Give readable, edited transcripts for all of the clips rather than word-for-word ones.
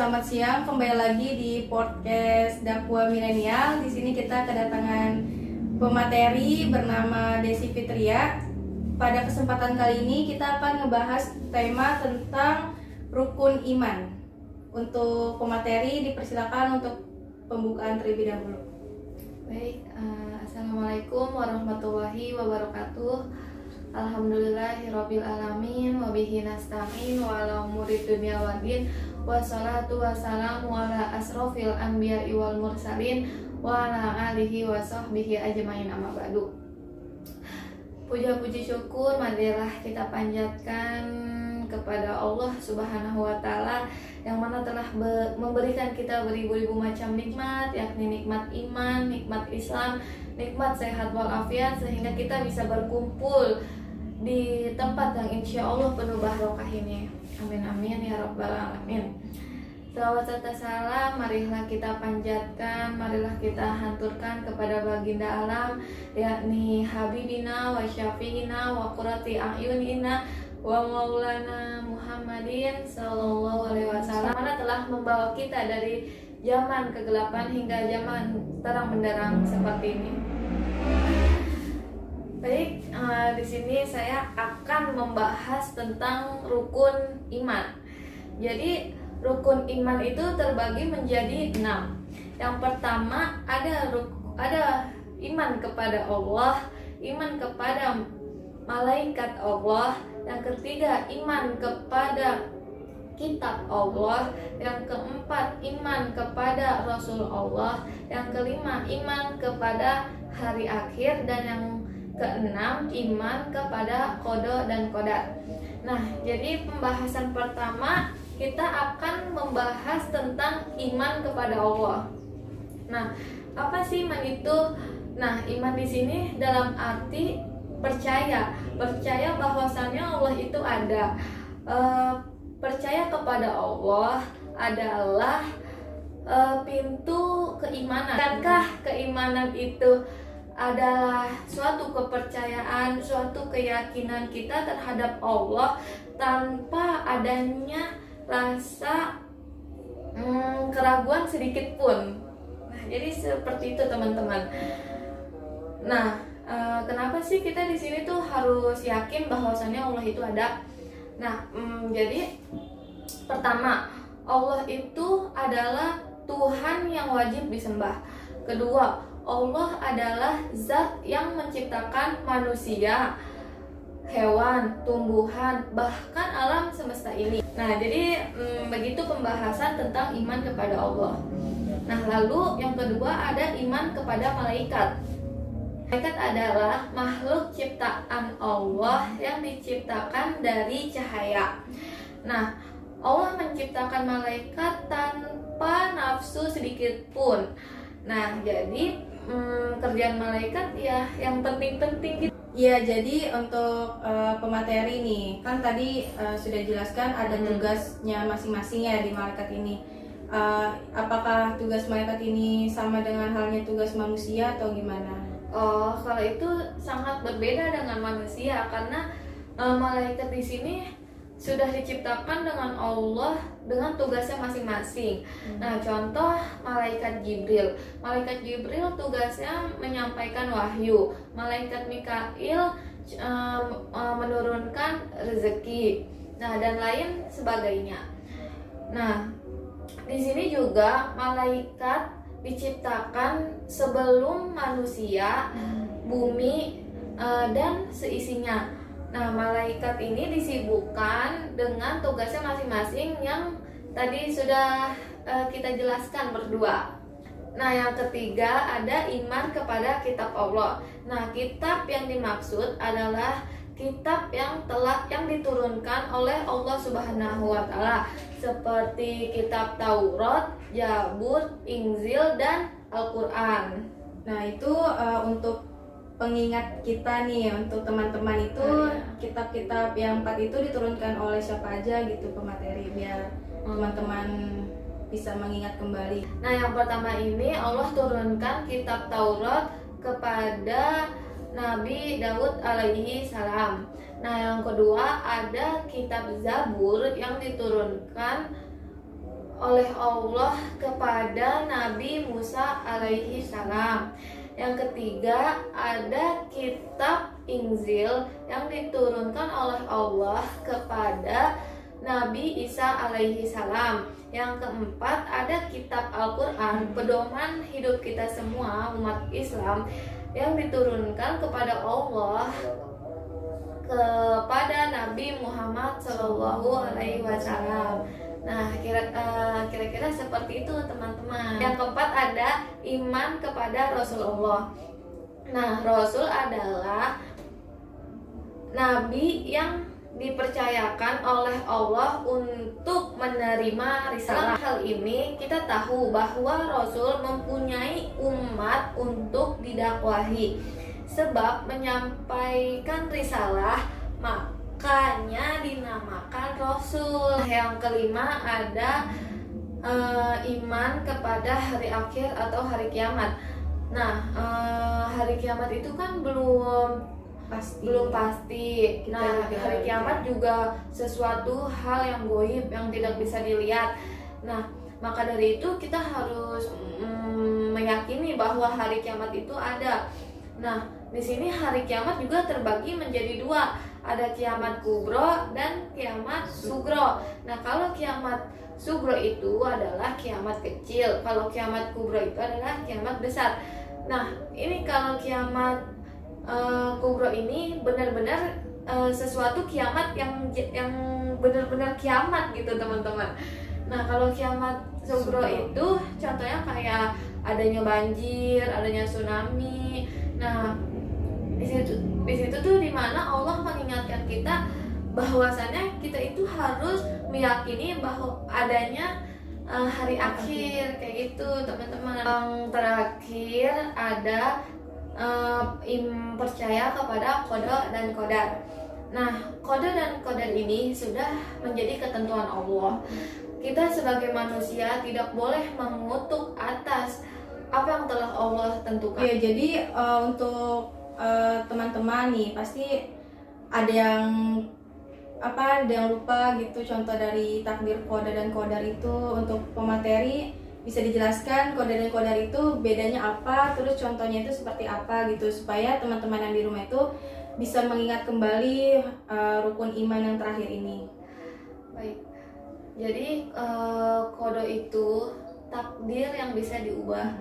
selamat siang. Kembali lagi di podcast Dakwah Milenial. Di sini kita kedatangan pemateri bernama Desi Fitria. Pada kesempatan kali ini kita akan ngebahas tema tentang rukun iman. Untuk pemateri dipersilakan untuk pembukaan terlebih dahulu. Baik, Assalamualaikum warahmatullahi wabarakatuh. Alhamdulillahirabbil alamin wa bihi nasta'in wa ala umuri dunya waddin wassalatu wassalamu ala asrofil anbiya'i wal mursalin wa ala alihi wa sahbihi ajmain amma ba'du. Puja-puji syukur marilah kita panjatkan kepada Allah Subhanahu wa taala yang mana telah memberikan kita beribu-ribu macam nikmat, yakni nikmat iman, nikmat Islam, nikmat sehat walafiat, sehingga kita bisa berkumpul di tempat yang insya Allah penuh barokah ini. Amin amin ya rabbal alamin. Salawat serta salam marilah kita panjatkan, marilah kita hanturkan kepada baginda alam, yakni Habibina wa Syafiina wa qurrati a'yunina wa maulana Muhammadin sallallahu alaihi wasallam, mana telah membawa kita dari zaman kegelapan hingga zaman terang benderang seperti ini. Baik, di sini saya akan membahas tentang rukun iman. Jadi rukun iman itu terbagi menjadi 6. Yang pertama ada iman kepada Allah, iman kepada malaikat Allah. Yang ketiga iman kepada kitab Allah. Yang keempat iman kepada Rasul Allah. Yang kelima iman kepada hari akhir. Dan yang keenam iman kepada qada dan qadar. Nah, jadi pembahasan pertama kita akan membahas tentang iman kepada Allah. Nah, apa sih iman itu? Nah, iman di sini dalam arti percaya bahwasannya Allah itu ada. Percaya kepada Allah adalah pintu keimanan. Bukankah keimanan itu adalah suatu kepercayaan, suatu keyakinan kita terhadap Allah tanpa adanya rasa keraguan sedikit pun. Nah, jadi seperti itu teman-teman. Nah, kenapa sih kita di sini tuh harus yakin bahwasannya Allah itu ada? Nah, jadi pertama, Allah itu adalah Tuhan yang wajib disembah. Kedua, Allah adalah zat yang menciptakan manusia, hewan, tumbuhan, bahkan alam semesta ini. Nah, jadi begitu pembahasan tentang iman kepada Allah. Nah, lalu yang kedua ada iman kepada malaikat. Malaikat adalah makhluk ciptaan Allah yang diciptakan dari cahaya. Nah, Allah menciptakan malaikat tanpa nafsu sedikit pun. Nah, jadi kerjaan malaikat ya yang penting-penting gitu. Iya, jadi untuk pemateri nih, kan tadi sudah jelaskan ada tugasnya masing-masing ya di malaikat ini. Apakah tugas malaikat ini sama dengan halnya tugas manusia atau gimana? Oh, kalau itu sangat berbeda dengan manusia karena malaikat di sini sudah diciptakan dengan Allah dengan tugasnya masing-masing. Nah, contoh malaikat Jibril. Malaikat Jibril tugasnya menyampaikan wahyu. Malaikat Mikail menurunkan rezeki. Nah, dan lain sebagainya. Nah, di sini juga malaikat diciptakan sebelum manusia, bumi dan seisinya. Nah, malaikat ini disibukkan dengan tugasnya masing-masing yang tadi sudah kita jelaskan berdua. Nah, yang ketiga ada iman kepada kitab Allah. Nah, kitab yang dimaksud adalah kitab yang diturunkan oleh Allah Subhanahu wa taala, seperti kitab Taurat, Zabur, Injil dan Al-Qur'an. Nah, itu untuk pengingat kita nih, untuk teman-teman itu kitab-kitab yang 4 itu diturunkan oleh siapa aja gitu pemateri, biar teman-teman bisa mengingat kembali. Nah, yang pertama ini Allah turunkan kitab Taurat kepada Nabi Daud alaihi salam. Nah, yang kedua ada kitab Zabur yang diturunkan oleh Allah kepada Nabi Musa alaihi salam. Yang ketiga, ada kitab Injil yang diturunkan oleh Allah kepada Nabi Isa alaihi salam. Yang keempat, ada kitab Al-Quran, pedoman hidup kita semua umat Islam, yang diturunkan kepada Allah kepada Nabi Muhammad Shallallahu Alaihi Wasallam. Nah, kira-kira seperti itu teman-teman. Yang keempat, ada iman kepada Rasulullah. Nah, Rasul adalah Nabi yang dipercayakan oleh Allah untuk menerima risalah. Hal ini kita tahu bahwa Rasul mempunyai umat untuk didakwahi, sebab menyampaikan risalah makanya dinamakan Rasul. Yang kelima, ada iman kepada hari akhir atau hari kiamat. Nah, hari kiamat itu kan belum pasti. Nah, hari kiamat juga sesuatu hal yang goib yang tidak bisa dilihat. Nah, maka dari itu kita harus meyakini bahwa hari kiamat itu ada. Nah, di sini hari kiamat juga terbagi menjadi dua, ada kiamat kubro dan kiamat sugro. Nah, kalau kiamat sugro itu adalah kiamat kecil, kalau kiamat kubro itu adalah kiamat besar. Nah, ini kalau kiamat kubro ini benar-benar sesuatu kiamat yang benar-benar kiamat gitu teman-teman. Nah, kalau kiamat sugro itu contohnya kayak adanya banjir, adanya tsunami. Nah, di situ tuh dimana Allah mengingatkan kita bahwasannya kita itu harus meyakini bahwa adanya hari akhir kayak gitu teman-teman. Yang terakhir ada percaya kepada qada dan qadar. Nah, qada dan qadar ini sudah menjadi ketentuan Allah. Kita sebagai manusia tidak boleh mengutuk atas apa yang telah Allah tentukan. Ya, jadi untuk teman-teman nih pasti ada yang lupa gitu. Contoh dari takdir qada dan qadar itu untuk pemateri bisa dijelaskan qada dan qadar itu bedanya apa, terus contohnya itu seperti apa gitu, supaya teman-teman yang di rumah itu bisa mengingat kembali rukun iman yang terakhir ini. Baik, jadi qada itu takdir yang bisa diubah.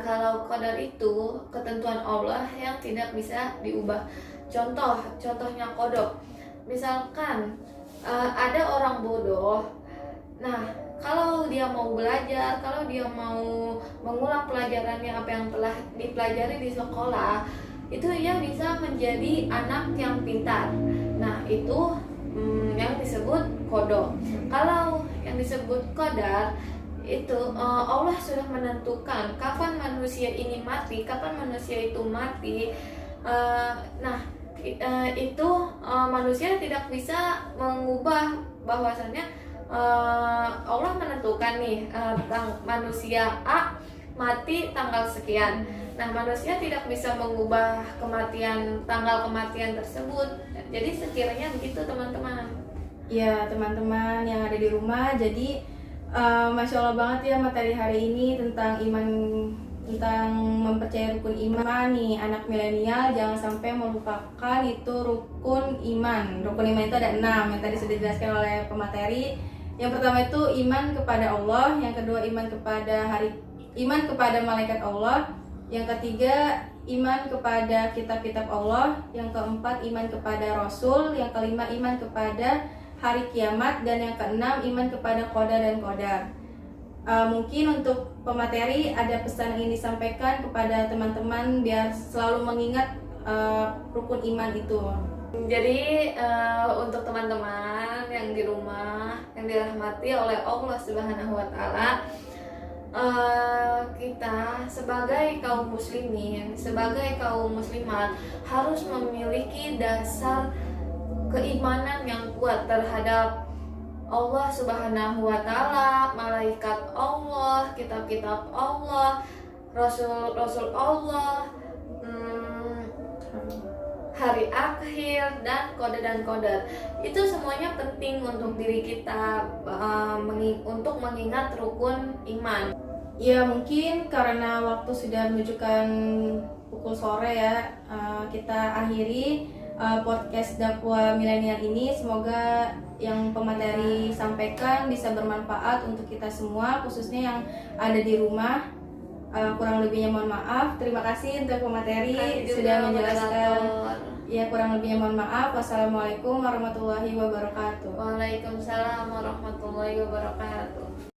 Kalau qadar itu ketentuan Allah yang tidak bisa diubah. Contohnya kodok. Misalkan ada orang bodoh. Nah, kalau dia mau belajar, kalau dia mau mengulang pelajarannya apa yang telah dipelajari di sekolah, itu ia bisa menjadi anak yang pintar. Nah, itu yang disebut kodok. Kalau yang disebut qadar, itu Allah sudah menentukan kapan manusia ini mati, kapan manusia itu mati. Itu manusia tidak bisa mengubah bahwasannya Allah menentukan nih manusia A mati tanggal sekian. Nah, manusia tidak bisa mengubah tanggal kematian tersebut. Jadi sekiranya begitu teman-teman. Ya, teman-teman yang ada di rumah, jadi Masya Allah banget ya materi hari ini tentang iman, tentang mempercayai rukun iman nih. Anak milenial jangan sampai melupakan itu rukun iman. Rukun iman itu ada 6 yang tadi sudah dijelaskan oleh pemateri. Yang pertama itu iman kepada Allah, yang kedua iman kepada malaikat Allah, yang ketiga iman kepada kitab-kitab Allah, yang keempat iman kepada Rasul, yang kelima iman kepada hari kiamat, dan yang keenam iman kepada qada dan qadar. Mungkin untuk pemateri ada pesan yang ingin disampaikan kepada teman-teman biar selalu mengingat rukun iman itu. Jadi untuk teman-teman yang di rumah yang dirahmati oleh Allah Subhanahu wa taala, kita sebagai kaum muslimin, sebagai kaum muslimat harus memiliki dasar keimanan yang kuat terhadap Allah Subhanahu wa taala, malaikat Allah, kitab-kitab Allah, rasul Allah, hari akhir, dan kode. Itu semuanya penting untuk diri kita, untuk mengingat rukun iman. Ya mungkin karena waktu sudah menunjukkan pukul sore ya, kita akhiri podcast dakwah milenial ini. Semoga yang pemateri sampaikan bisa bermanfaat untuk kita semua, khususnya yang ada di rumah. Kurang lebihnya mohon maaf. Terima kasih untuk pemateri sudah menjelaskan. Ya, kurang lebihnya mohon maaf. Wassalamualaikum warahmatullahi wabarakatuh. Waalaikumsalam warahmatullahi wabarakatuh.